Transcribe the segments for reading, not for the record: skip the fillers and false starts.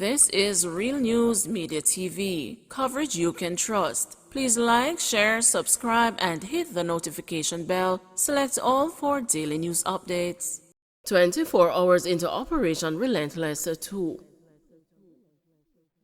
This is Real News Media TV, coverage you can trust. Please like, share, subscribe, and hit the notification bell. Select all for daily news updates. 24 hours into Operation Relentless 2.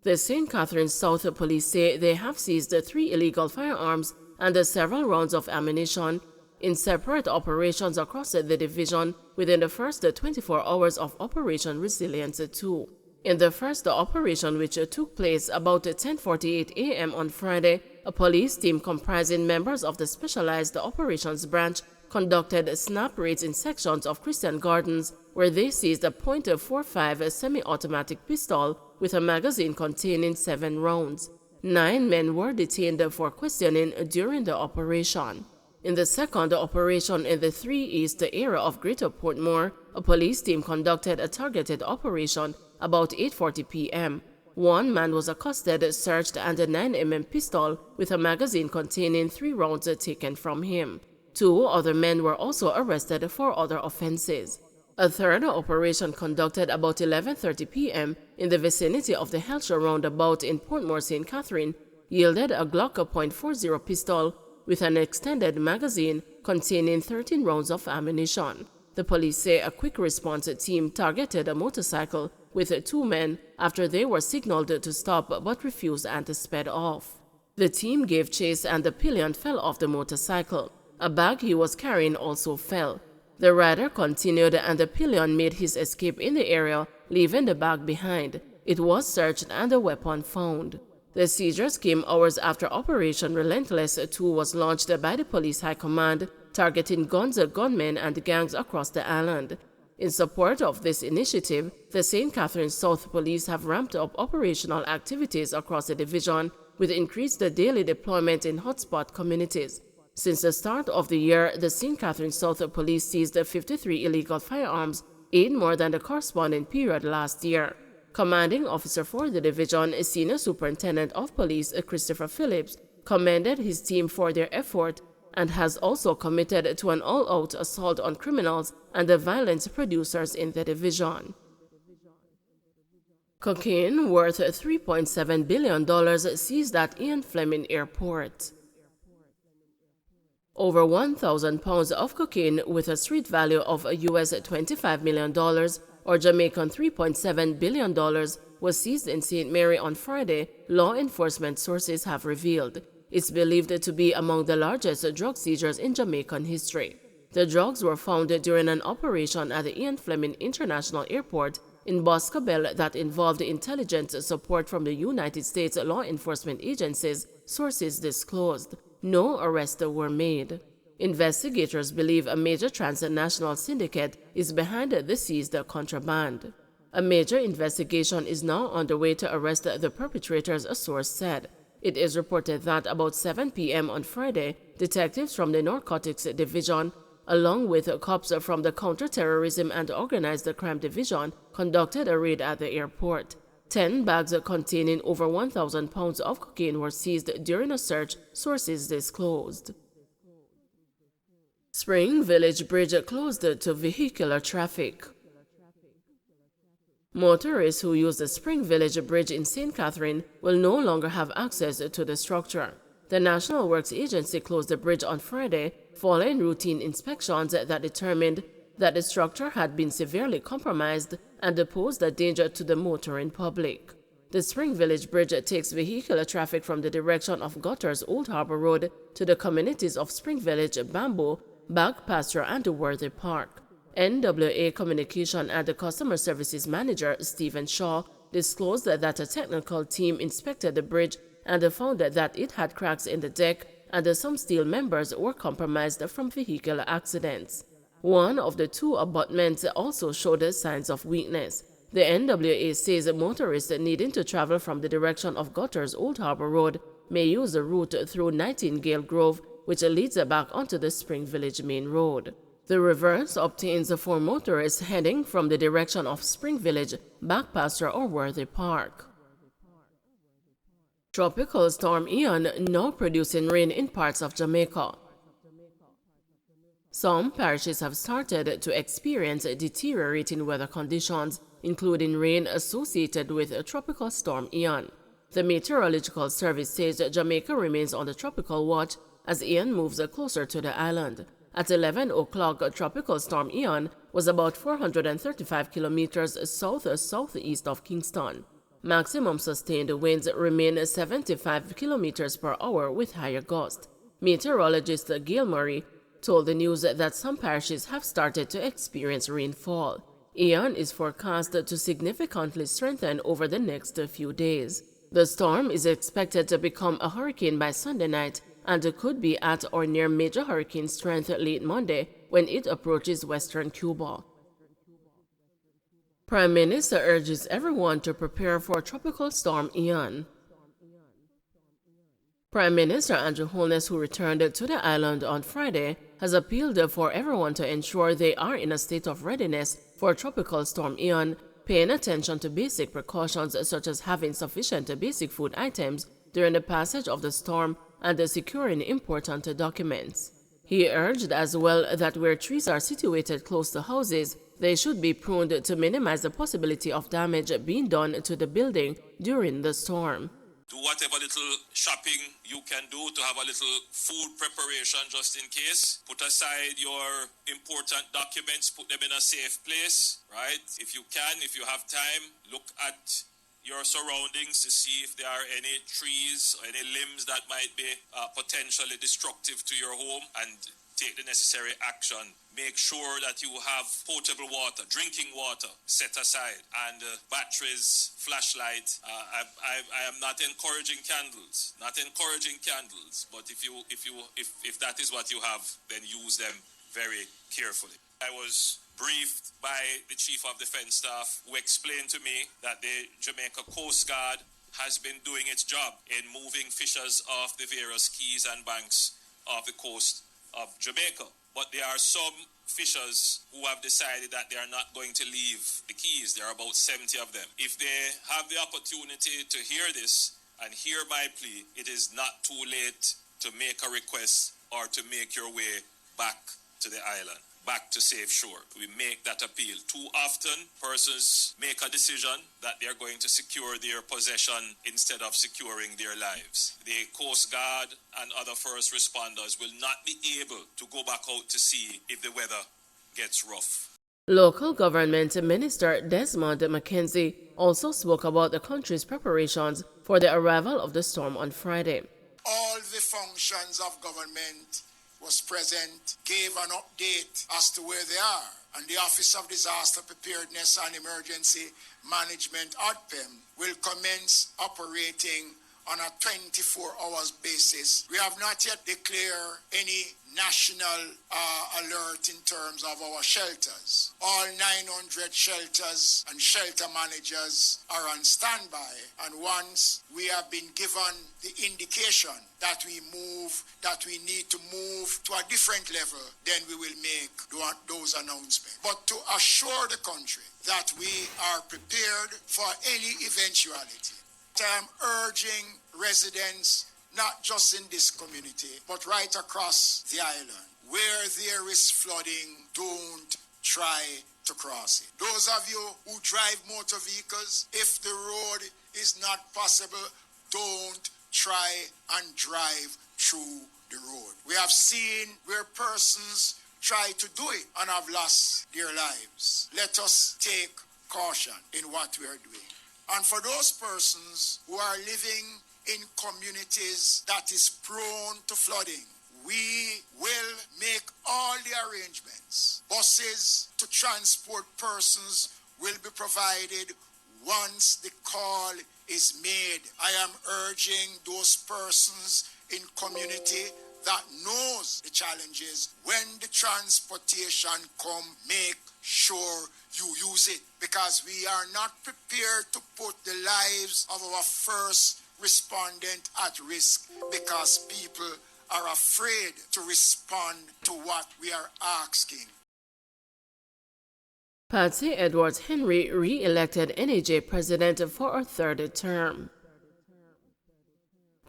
The St. Catharines South Police say they have seized 3 illegal firearms and several rounds of ammunition in separate operations across the division within the first 24 hours of Operation Resilience 2. In the first operation, which took place about 10:48 a.m. on Friday, a police team comprising members of the Specialized Operations Branch conducted snap raids in sections of Christian Gardens, where they seized a .45 semi-automatic pistol with a magazine containing 7 rounds. 9 men were detained for questioning during the operation. In the second operation in the 3 East area of Greater Portmore, a police team conducted a targeted operation about 8:40 p.m. 1 man was accosted, searched, and a 9mm pistol with a magazine containing 3 rounds taken from him. 2 other men were also arrested for other offenses. A third operation conducted about 11:30 p.m. in the vicinity of the Helshaw roundabout in Portmore, St. Catherine, yielded a Glock .40 pistol with an extended magazine containing 13 rounds of ammunition. The police say a quick response team targeted a motorcycle with 2 men after they were signaled to stop but refused and sped off. The team gave chase and the pillion fell off the motorcycle. A bag he was carrying also fell. The rider continued and the pillion made his escape in the area, leaving the bag behind. It was searched and a weapon found. The seizures came hours after Operation Relentless 2 was launched by the Police High Command, targeting guns, gunmen, and gangs across the island. In support of this initiative, the St. Catharines South Police have ramped up operational activities across the division with increased daily deployment in hotspot communities. Since the start of the year, the St. Catharines South Police seized 53 illegal firearms, 8 more than the corresponding period last year. Commanding officer for the division, Senior Superintendent of Police Christopher Phillips, commended his team for their effort and has also committed to an all-out assault on criminals and the violence producers in the division. Cocaine worth $3.7 billion seized at Ian Fleming Airport. Over 1,000 pounds of cocaine with a street value of US $25 million or Jamaican $3.7 billion was seized in St. Mary on Friday, law enforcement sources have revealed. It's believed to be among the largest drug seizures in Jamaican history. The drugs were found during an operation at the Ian Fleming International Airport in Boscobel that involved intelligence support from the United States law enforcement agencies, sources disclosed. No arrests were made. Investigators believe a major transnational syndicate is behind the seized contraband. A major investigation is now underway to arrest the perpetrators, a source said. It is reported that about 7 p.m. on Friday, detectives from the Narcotics Division, along with cops from the Counterterrorism and Organized Crime Division, conducted a raid at the airport. 10 bags containing over 1,000 pounds of cocaine were seized during a search, sources disclosed. Spring Village Bridge closed to vehicular traffic. Motorists who use the Spring Village Bridge in St. Catherine will no longer have access to the structure. The National Works Agency closed the bridge on Friday following routine inspections that determined that the structure had been severely compromised and posed a danger to the motoring public. The Spring Village Bridge takes vehicular traffic from the direction of Gutters Old Harbor Road to the communities of Spring Village, Bamboo, Back Pasture, and Worthy Park. NWA Communication and Customer Services Manager Stephen Shaw disclosed that a technical team inspected the bridge and found that it had cracks in the deck and some steel members were compromised from vehicular accidents. One of the 2 abutments also showed signs of weakness. The NWA says motorists needing to travel from the direction of Gutters Old Harbor Road may use the route through Nightingale Grove, which leads back onto the Spring Village main road. The reverse obtains for motorists heading from the direction of Spring Village, Back Pasture, or Worthy Park. Tropical Storm Eon now producing rain in parts of Jamaica. Some parishes have started to experience deteriorating weather conditions including rain associated with Tropical Storm Eon. The Meteorological Service says Jamaica remains on the tropical watch as Ian moves closer to the island. At 11 o'clock, Tropical Storm Eon was about 435 kilometers south-southeast of Kingston. Maximum sustained winds remain 75 kilometers per hour with higher gusts. Meteorologist Gail Murray told the news that some parishes have started to experience rainfall. Eon is forecast to significantly strengthen over the next few days. The storm is expected to become a hurricane by Sunday night and could be at or near major hurricane strength late Monday when it approaches western Cuba. Prime Minister urges everyone to prepare for Tropical Storm Eon. Prime Minister Andrew Holness, who returned to the island on Friday, has appealed for everyone to ensure they are in a state of readiness for Tropical Storm Eon, paying attention to basic precautions such as having sufficient basic food items during the passage of the storm and securing important documents. He urged as well that where trees are situated close to houses, they should be pruned to minimize the possibility of damage being done to the building during the storm. Do whatever little shopping you can do to have a little food preparation just in case. Put aside your important documents, put them in a safe place, right? If you can, if you have time, look at your surroundings to see if there are any trees or any limbs that might be potentially destructive to your home and take the necessary action. Make sure that you have potable water, drinking water set aside, and batteries, flashlight. I am not encouraging candles, but if that is what you have, then use them very carefully. I was briefed by the Chief of Defense Staff, who explained to me that the Jamaica Coast Guard has been doing its job in moving fishers off the various keys and banks of the coast of Jamaica. But there are some fishers who have decided that they are not going to leave the keys. There are about 70 of them. If they have the opportunity to hear this and hear my plea, it is not too late to make a request or to make your way back to the island, back to safe shore. We make that appeal. Too often, persons make a decision that they're going to secure their possession instead of securing their lives. The Coast Guard and other first responders will not be able to go back out to sea if the weather gets rough. Local Government Minister Desmond McKenzie also spoke about the country's preparations for the arrival of the storm on Friday. All the functions of government was present, gave an update as to where they are. And the Office of Disaster Preparedness and Emergency Management, ODPEM, will commence operating on a 24-hour basis. We have not yet declared any national alert in terms of our shelters. All 900 shelters and shelter managers are on standby, and once we have been given the indication that we need to move to a different level, then we will make those announcements. But to assure the country that we are prepared for any eventuality, I am urging residents, not just in this community, but right across the island, where there is flooding, don't try to cross it. Those of you who drive motor vehicles, if the road is not possible, don't try and drive through the road. We have seen where persons try to do it and have lost their lives. Let us take caution in what we are doing. And for those persons who are living in communities that is prone to flooding, we will make all the arrangements. Buses to transport persons will be provided once the call is made. I am urging those persons in community that knows the challenges, when the transportation come, make sure you use it, because we are not prepared to put the lives of our first respondent at risk, because people are afraid to respond to what we are asking. Patsy Edwards Henry re-elected NAJ president for a third term.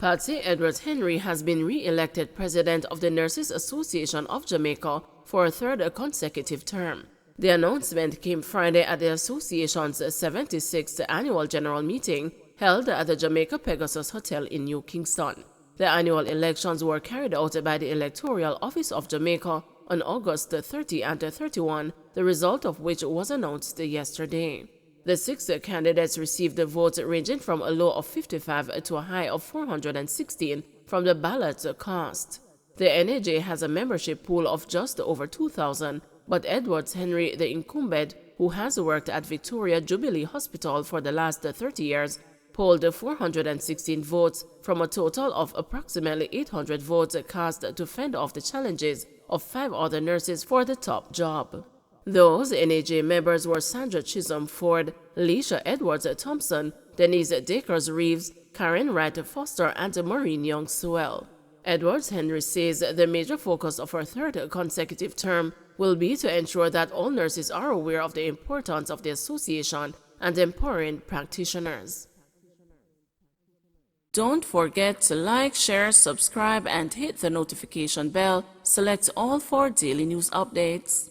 Patsy Edwards Henry has been re-elected president of the Nurses Association of Jamaica for a third consecutive term. The announcement came Friday at the association's 76th annual general meeting held at the Jamaica Pegasus Hotel in New Kingston. The annual elections were carried out by the Electoral Office of Jamaica on August 30 and 31, the result of which was announced yesterday. The 6 candidates received the votes ranging from a low of 55 to a high of 416 from the ballots cast. The NAJ has a membership pool of just over 2,000, but Edwards Henry, the incumbent, who has worked at Victoria Jubilee Hospital for the last 30 years, polled 416 votes from a total of approximately 800 votes cast to fend off the challenges of 5 other nurses for the top job. Those NAJ members were Sandra Chisholm Ford, Leisha Edwards Thompson, Denise Dakers Reeves, Karen Wright Foster, and Maureen Young Sewell. Edwards Henry says the major focus of her third consecutive term will be to ensure that all nurses are aware of the importance of the association and empowering practitioners. Don't forget to like, share, subscribe, and hit the notification bell. Select all for daily news updates.